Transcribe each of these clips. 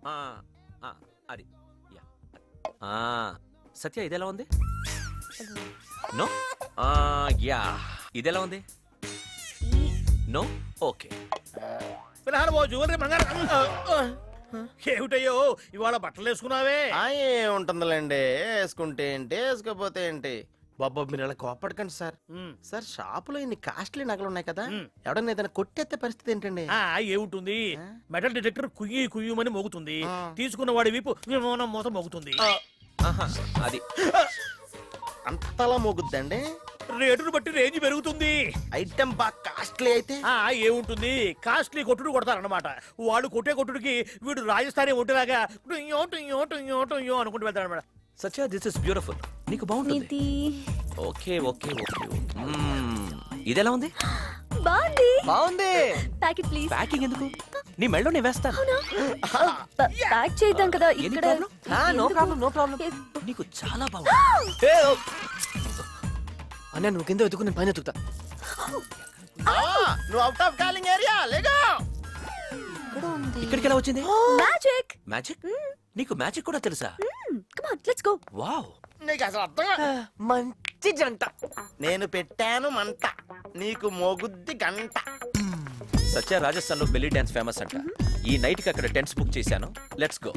ఆ, ఆ, అది యా. ఆ, సత్య ఇదెలా ఉంది? నో. యా, ఇదెలా ఉంది? నో. ఓకే. పిల్లలు ఓ జ్యువెలరీ బంగారం ఏమిటయ్యో ఇవాళ బట్టలు వేసుకున్నావే? ఉంటుందిలేండి, వేసుకుంటే ఏంటి వేసుకోపోతే ఏంటి. బాబా మీరు అలా కోపడకండి సార్. సార్ షాపులో ఇన్ని కాస్ట్లీ నగలు ఉన్నాయి కదా, ఎవడన్నా ఏదైనా కొట్టేస్తే పరిస్థితి ఏంటండి? ఏముంటుంది, మెటల్ డిటెక్టర్ కుయ్యి కుయ్యమని మోగుతుంది, తీసుకున్న వాడి వీపు విమానం మూత మోగుతుంది. ఆహా, అది అంతలా మోగుద్దండి? రేటును బట్టి రేంజ్ పెరుగుతుంది. ఐటమ్ బాగా కాస్ట్లీ అయితే ఏముంటుంది, కాస్ట్లీ కొట్టుడు కొడతారన్నమాట. వాడు కొట్టే కొట్టుడికి వీడు రాజస్థానీ ఒంటిలాగా టుయ్యో టుయ్యో టుయ్యో టుయ్యో అనుకుంటూ వెళ్తాడు అనమాట. సత్య దిస్ ఇస్ బ్యూటిఫుల్. నీకు బాగుంటుంది. Okay okay okay. ఇదెలా ఉంది? బాగుంది. బాగుంది. Packet please. ప్యాకింగ్ ఎందుకు? నీ మెళ్ళో నేను వేస్తాను. ప్యాక్ చేద్దాం కదా ఇక్కడ. No problem no problem. నీకు చాలా బాగుంది. అన్న నువ్వు కింద వెతుకు, నేను పైన వెతుకుతా. నువ్వు అవుట్ ఆఫ్ కాలింగ్ ఏరియా లేగా. ఇక్కడికి ఎలా వచ్చింది? మ్యాజిక్. మ్యాజిక్? నీకు మ్యాజిక్ కూడా తెలుసా? Come on let's go. Wow. నీకు అసలు అర్థం మంచి జంట. నేను పెట్టాను మంట, నీకు మోగుద్ది గంట. సత్య రాజస్థాన్ లో బెల్లీ డాన్స్ ఫేమస్ అంట. ఈ నైట్ కి అక్కడ టెంట్స్ బుక్ చేశాను. Let's go.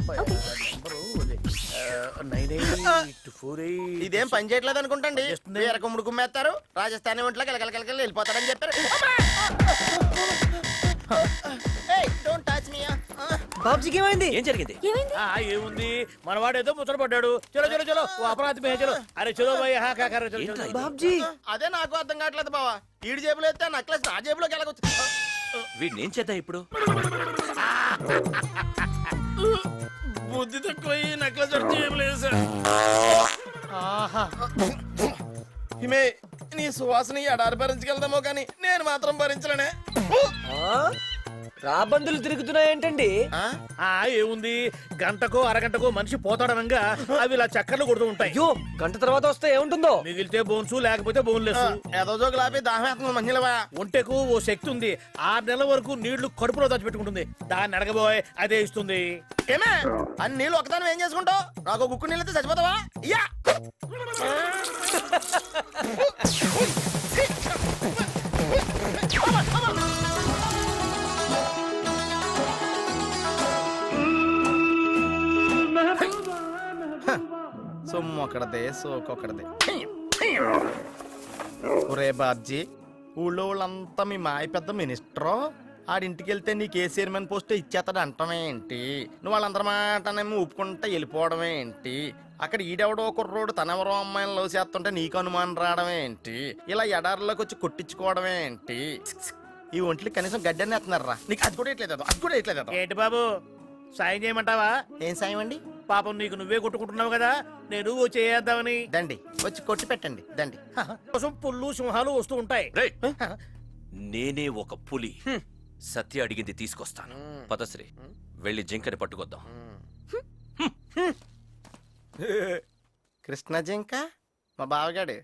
ఇదేం పని చేయట్లేదు అనుకుంటండి. వేరే కుమ్ముడు కుమ్మేస్తారు, రాజస్థానీ ఒంట్లో కలకలకలకల వెళ్ళిపోతారని చెప్పారు. బాబుజీకి ఏమైంది? ఏం జరిగింది? ఏముంది, మనవాడేదో ముచ్చట పడ్డాడు. చలో చలో చలో, ఓ అపరాధి మే చలో. అరే చలో భయ్, ఏంట్రా ఇది? బాబుజీ అదే నాకు అర్థం కావట్లేదు బావా. ఈడు జేబులో ఎత్తే నక్లెస్ నా జేబులోకి వెళ్ళకొచ్చు. వీడిని ఏం చేద్దాం ఇప్పుడు? బుద్ధి తక్కువ నక్లెస్ జేబులేదు. హిమే నీ సువాసన ఎడారి భరించగలదేమో కానీ నేను మాత్రం భరించలేనే. రాబందులు తిరుగుతున్నాయేంటండి? ఏముంది, గంటకో అరగంటకో మనిషి పోతాడనంగా అవి ఇలా చక్కర్లు కొడుతూ ఉంటాయి. అయ్యో గంట తర్వాత వస్తే ఏముంటుందో? మిగిలితే బోన్స్, లేకపోతే బోన్లెస్. ఏదో జోకులు ఆపి దాహేస్తుంది మంచిలవా. ఒంటెకు ఓ శక్తి ఉంది, 6 నెలల వరకు నీళ్లు కడుపులో దాచిపెట్టుకుంటుంది. దాన్ని అడగబోయ్ అదే ఇస్తుంది. ఏమే అన్ని నీళ్ళు ఒకదాని ఏం చేసుకుంటావు? నాకు గుక్కు నీళ్ళతో చచ్చిపోతావా? ఇయ్యా సొమ్ము ఒకడదే సోకొకడదే. ఒరే బాబ్జీ, ఊళ్ళో వాళ్ళంతా మీ మాయ పెద్ద మినిస్టరు. ఆడింటికి వెళ్తే నీకు ఏ చైర్మన్ పోస్ట్ ఇచ్చేస్తాడు అంటమే ఏంటి? నువ్వు వాళ్ళందరి మాటనేమో ఒప్పుకుంటా వెళ్ళిపోవడమే ఏంటి? అక్కడ ఈడెవడో కుర్రోడు తనెవరో అమ్మాయిని లవ్ చేస్తుంటే నీకు అనుమానం రావడమే ఏంటి? ఇలా ఎడారిలోకి వచ్చి కొట్టించుకోవడమే ఏంటి? ఈ ఒంట్లకి కనీసం గడ్డనే ఎత్తున్నారా? నీకు అది కూడా ఇట్లేదు, అది కూడా ఇట్లేదు. ఏంటి బాబు, సాయం చేయమంటావా? ఏం సాయం అండి? పాపం నీకు నువ్వే కొట్టుకుంటున్నావు కదా, నేను చేద్దామని. దండి వచ్చి కొట్టి పెట్టండి దండి. కోసం పుల్లు సింహాలు వస్తూ ఉంటాయి. రేయ్, నేనే ఒక పులి. సత్య అడిగింది తీసుకొస్తాను. పదశ్రీ, వెళ్ళి జింకని పట్టుకొద్దాం. కృష్ణ జింక మా బావగాడు